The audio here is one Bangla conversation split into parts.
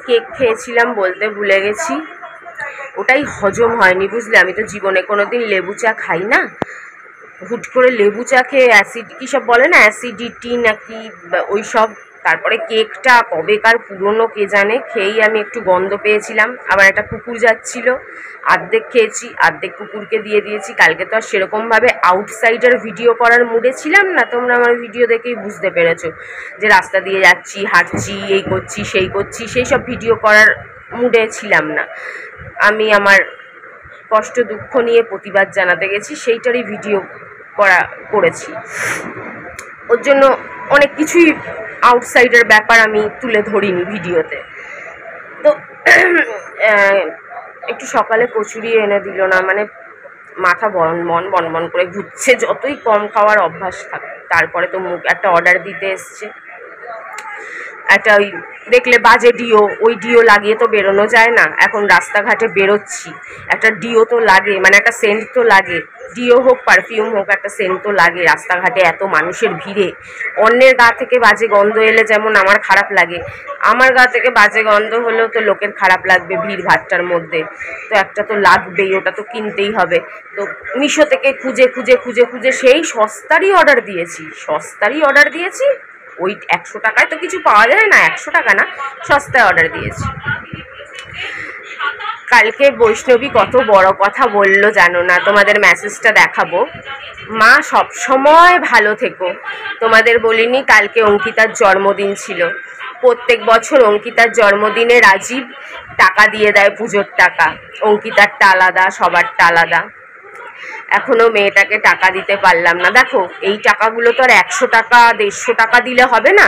কেক খেয়েছিলাম বলতে ভুলে গেছি, ওটাই হজম হয়নি বুঝলে। আমি তো জীবনে কোনোদিন লেবু চা খাই না, হুট করে লেবু চা খেয়ে অ্যাসিড কী সব বলে না, অ্যাসিডিটি নাকি ওই সব। তারপরে কেকটা কবেকার পুরনো কে জানে, খেয়েই আমি একটু গন্ধ পেয়েছিলাম। আবার একটা কুকুর যাচ্ছিল, অর্ধেক খেয়েছি, অর্ধেক কুকুরকে দিয়ে দিয়েছি। কালকে তো আর সেরকমভাবে আউটসাইডার ভিডিও করার মুডে ছিলাম না, তোমরা আমার ভিডিও দেখেই বুঝতে পেরেছো যে রাস্তা দিয়ে যাচ্ছি, হাঁটছি, এই করছি সেই করছি, সেই সব ভিডিও করার মুডে ছিলাম না। আমি আমার কষ্ট দুঃখ নিয়ে প্রতিবাদ জানাতে গেছি, সেইটারই ভিডিও করেছি। ওর জন্য অনেক কিছুই আউটসাইডের ব্যাপার আমি তুলে ধরিনি ভিডিওতে। তো একটু সকালে কচুরি এনে দিল না, মানে মাথা বন করে ঘুরছে, যতই কম খাওয়ার অভ্যাস থাকে। তারপরে তো মুখ একটা অর্ডার দিতে এসছে, একটা ওই দেখলে বাজে ডিও, ওই ডিও লাগিয়ে তো বেরোনো যায় না। এখন রাস্তাঘাটে বেরোচ্ছি, একটা ডিও তো লাগে, মানে একটা সেন্ট তো লাগে, ডিও হোক পারফিউম হোক, একটা সেন্ট তো লাগে। রাস্তাঘাটে এত মানুষের ভিড়ে অন্যের গা থেকে বাজে গন্ধ এলে যেমন আমার খারাপ লাগে, আমার গা থেকে বাজে গন্ধ হলেও তো লোকের খারাপ লাগবে ভিড় ভাট্টার মধ্যে। তো একটা তো লাগবেই, ওটা তো কিনতেই হবে। তো মিশো থেকে খুঁজে সেই সস্তারই অর্ডার দিয়েছি। ওই 100 টাকায় তো কিছু পাওয়া যায় না, 100 টাকা না, সস্তায় অর্ডার দিয়েছি। কালকে বৈষ্ণবী কত বড় কথা বললো জানো না, তোমাদের মেসেজটা দেখাবো। মা সব সময় ভালো থেকো। তোমাদের বলিনি কালকে অঙ্কিতার জন্মদিন ছিল। প্রত্যেক বছর অঙ্কিতার জন্মদিনে রাজীব টাকা দিয়ে দেয়, পুজোর টাকা। অঙ্কিতারটা আলাদা, সবারটা আলাদা। এখনো মেয়েটাকে টাকা দিতে পারলাম না। দেখো এই টাকাগুলো তো আর 100 টাকা 150 টাকা দিলে হবে না।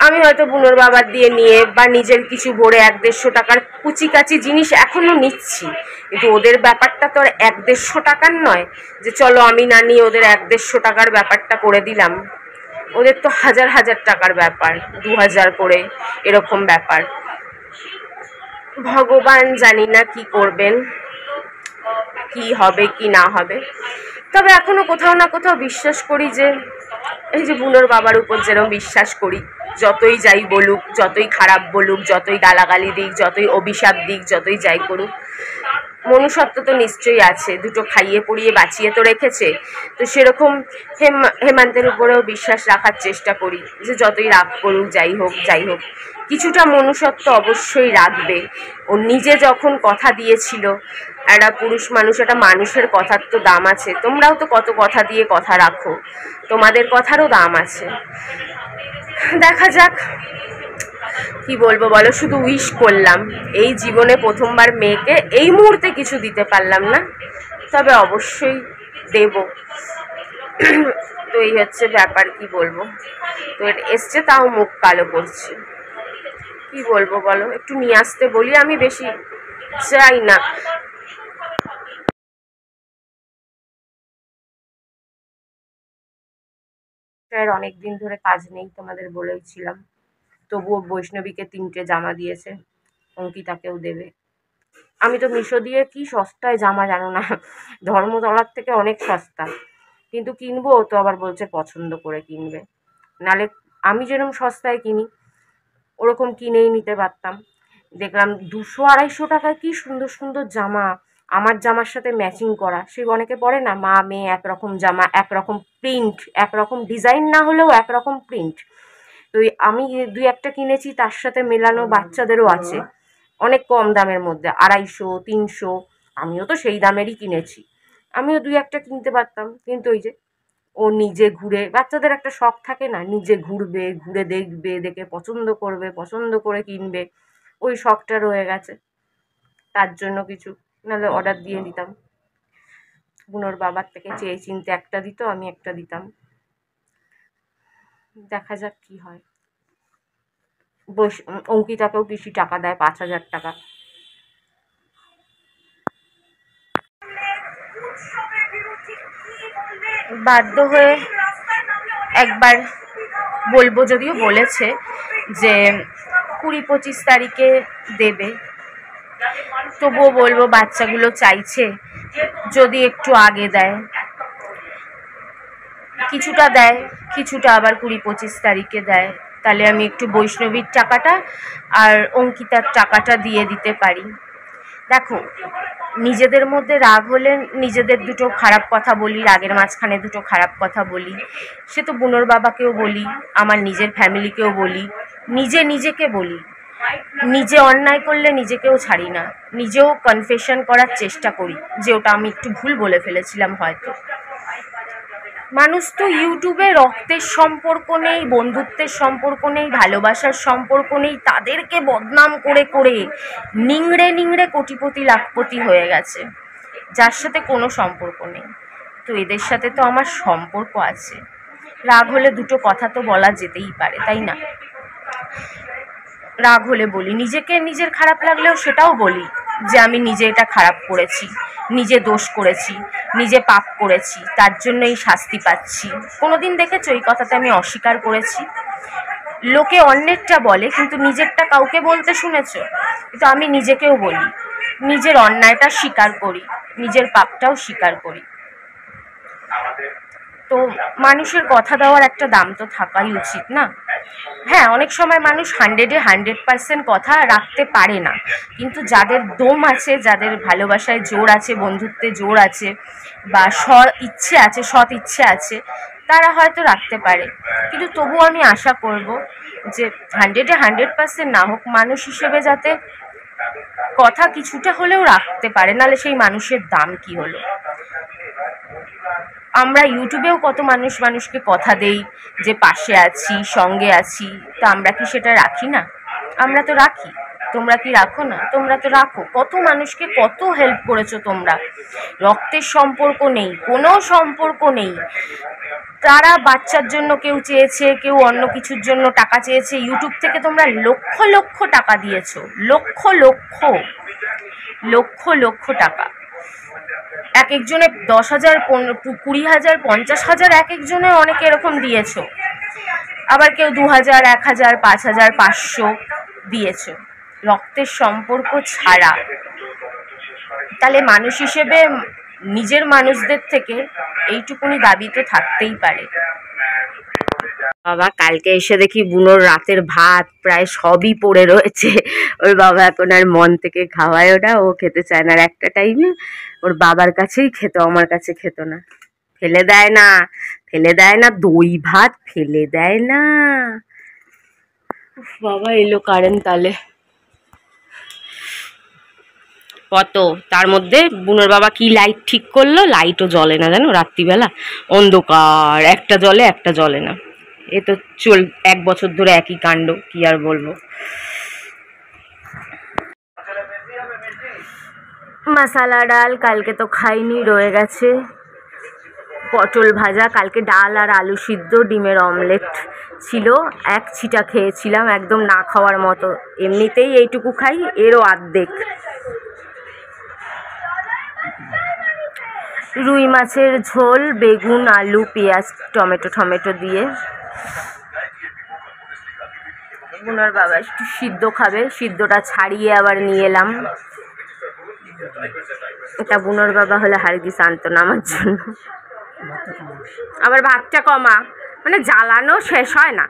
আমি হয়তো বুনোর বাবার দিয়ে নিয়ে বা নিজের কিছু ভরে 100-150 টাকার কুচিকাচি জিনিস এখনো নিচ্ছি, কিন্তু ওদের ব্যাপারটা তো আর 100-150 টাকার নয় যে চলো আমি না নিয়ে ওদের 100-150 টাকার ব্যাপারটা করে দিলাম। ওদের তো 1000-1000 টাকার ব্যাপার, 2000 করে এরকম ব্যাপার। ভগবান জানি না কি করবেন, কি হবে কি না হবে। তবে এখনো কোথাও না কোথাও বিশ্বাস করি যে এই যে বুনোর বাবার উপর যেরকম বিশ্বাস করি, যতই যাই বলুক, যতই খারাপ বলুক, যতই গালাগালি দিক, যতই অভিশাপ দিক, যতই যাই করুক, মনুষ্যত্ব তো নিশ্চয়ই আছে। দুটো খাইয়ে পড়িয়ে বাঁচিয়ে তো রেখেছে। তো সেরকম হেমান্তের উপরেও বিশ্বাস রাখার চেষ্টা করি যে যতই রাগ করুক, যাই হোক কিছুটা মনুষ্যত্ব অবশ্যই রাখবে। ও নিজে যখন কথা দিয়েছিল, একটা পুরুষ মানুষ, একটা মানুষের কথার তো দাম আছে। তোমরাও তো কত কথা দিয়ে কথা রাখো, তোমাদের কথারও দাম আছে। দেখা যাক কি বলবো বলো, শুধু উইশ করলাম। এই জীবনে প্রথমবার মেয়েকে এই মুহূর্তে কিছু দিতে পারলাম না, তবে অবশ্যই দেব। তো এই হচ্ছে ব্যাপার, কি বলবো। তো এসছে তাও মুখ কালো করছে, কি বলবো বলো। একটু নিয়ে আসতে বলি, আমি বেশি চাই না। অনেক দিন ধরে কাজ নেই, তোমাদের বলেইছিলাম। তবুও বৈষ্ণবীকে 3টে জামা দিয়েছে, অঙ্কিতাকেও দেবে। আমি তো মিশো দিয়ে কি সস্তায় জামা জানো না, ধর্মতলার থেকে অনেক সস্তা, কিন্তু কিনবো তো আবার বলছে পছন্দ করে কিনবে। নালে আমি যেরকম সস্তায় কিনি ওরকম কিনেই নিতে পারতাম। দেখলাম 200-250 টাকায় কি সুন্দর সুন্দর জামা, আমার জামার সাথে ম্যাচিং করা। সেই অনেকে পরে না, মা মেয়ে একরকম জামা, একরকম প্রিন্ট, একরকম ডিজাইন না হলেও একরকম প্রিন্ট। তো আমি 2-1টা কিনেছি, তার সাথে মেলানো বাচ্চাদেরও আছে, অনেক কম দামের মধ্যে, 250-300। আমিও তো সেই দামেরই কিনেছি, আমিও 2-1টা কিনতে পারতাম। কিন্তু ওই যে ও নিজে ঘুরে, বাচ্চাদের একটা শখ থাকে না, নিজে ঘুরবে, ঘুরে দেখবে, দেখে পছন্দ করবে, পছন্দ করে কিনবে, ওই শখটা রয়ে গেছে। তার জন্য কিছু নাহলে অর্ডার দিয়ে দিতাম, বুনোর বাবার থেকে চেয়ে চিনতে একটা দিত, আমি একটা দিতাম। দেখা যাক কি হয়। অঙ্কিতাকেও বেশি টাকা দেয়, 5000 টাকা। বাধ্য হয়ে একবার বলবো, যদিও বলেছে যে 20-25 তারিখে দেবে, তবুও বলবো বাচ্চাগুলো চাইছে যদি একটু আগে দেয়। কিছুটা দেয়, কিছুটা আবার 20-25 তারিখে দেয়। তাহলে আমি একটু বৈষ্ণবীর টাকাটা আর অঙ্কিতার টাকাটা দিয়ে দিতে পারি। দেখো, নিজেদের মধ্যে রাগ হলে নিজেদের দুটো খারাপ কথা বলি, রাগের মাঝখানে দুটো খারাপ কথা বলি, সে তো বুনোর বাবাকেও বলি, আমার নিজের ফ্যামিলিকেও বলি, নিজেকে বলি। নিজে অন্যায় করলে নিজেকেও ছাড়ি না, নিজেও কনফেশন করার চেষ্টা করি যে ওটা আমি একটু ভুল বলে ফেলেছিলাম হয়তো। মানুষ তো ইউটিউবে রক্তের সম্পর্ক নেই, বন্ধুত্বের সম্পর্ক নেই, ভালোবাসার সম্পর্ক নেই, তাদেরকে বদনাম করে করে নিংড়ে কোটিপতি লাখপতি হয়ে গেছে, যার সাথে কোনো সম্পর্ক নেই। তো এদের সাথে তো আমার সম্পর্ক আছে, রাগ হলে দুটো কথা তো বলা যেতেই পারে, তাই না? রাগ হলে বলি, নিজের খারাপ লাগলেও সেটাও বলি যে আমি নিজে এটা খারাপ করেছি, নিজে দোষ করেছি, নিজে পাপ করেছি, তার জন্য এই শাস্তি পাচ্ছি। কোনোদিন দেখেছো এই কথাটা আমি অস্বীকার করেছি? লোকে অন্যেরটা বলে কিন্তু নিজেরটা কাউকে বলতে শুনেছো? কিন্তু আমি নিজেকেও বলি, নিজের অন্যায়টা স্বীকার করি, নিজের পাপটাও স্বীকার করি। তো মানুষের কথা দেওয়ার একটা দাম তো থাকাই উচিত না? হ্যাঁ, অনেক সময় মানুষ 100% কথা রাখতে পারে না, কিন্তু যাদের দম আছে, যাদের ভালোবাসায় জোর আছে, বন্ধুত্বে জোর আছে, বা সৎ ইচ্ছে আছে, তারা হয়তো রাখতে পারে। কিন্তু তবুও আমি আশা করব যে 100% না হোক, মানুষ হিসেবে যাতে কথা কিছুটা হলেও রাখতে পারে, নাহলে সেই মানুষের দাম কি হলো? আমরা ইউটিউবেও কত মানুষকে কথা দেই যে পাশে আছি, সঙ্গে আছি, তা আমরা কি সেটা রাখি না? আমরা তো রাখি। তোমরা কি রাখো না? তোমরা তো রাখো। কত মানুষকে কত হেল্প করেছো তোমরা। রক্তের সম্পর্ক নেই, কোনো সম্পর্ক নেই, তারা বাচ্চার জন্য কেউ চেয়েছে, কেউ অন্য কিছুর জন্য টাকা চেয়েছে, ইউটিউব থেকে তোমরা লক্ষ লক্ষ টাকা দিয়েছো, লক্ষ লক্ষ টাকা। এক একজনে 10,000, 20,000, 50,000, এক একজনে অনেক এরকম দিয়েছ। আবার কেউ 2,000, 1,000, 5,000, 500 দিয়েছ রক্তের সম্পর্ক ছাড়া। তাহলে মানুষ হিসেবে নিজের মানুষদের থেকে এইটুকুনি দাবি তো থাকতেই পারে। বাবা কালকে এসে দেখি বুনোর রাতের ভাত প্রায় সবই পড়ে রয়েছে। ওর বাবা এখন আর মন থেকে খাওয়ায় ওটা, ও খেতে চায় না। আর একটা টাইমে ওর বাবার কাছেই খেত, আমার কাছে খেত না। ফেলে দেয় না দই ভাত ফেলে দেয় না। বাবা এলো কারেন্ট, তাহলে কত তার মধ্যে বুনোর বাবা কি লাইট ঠিক করলো, লাইটও জ্বলে না জানো, রাত্রিবেলা অন্ধকার, একটা জ্বলে একটা জ্বলে না। এ তো 1 বছর ধরে একই কাণ্ড, কি আর বলবো। মশালা ডাল কালকে তো খাইনি, রয়ে গেছে। পটল ভাজা, কালকে ডাল আর আলু সিদ্ধ, ডিমের অমলেট ছিল, এক ছিটা খেয়েছিলাম, একদম না খাওয়ার মতো। এমনিতেই এইটুকু খাই, এরও অর্ধেক। রুই মাছের ঝোল, বেগুন, আলু, পেঁয়াজ, টমেটো দিয়ে। বুনোর বাবা একটু সিদ্ধ খাবে, সিদ্ধটা ছাড়িয়ে আবার নিয়ে এলাম। এটা বুনোর বাবা হলে হারগিস আনতো না আমার জন্য। আবার ভাতটা কমা, মানে জ্বালানো শেষ হয় না।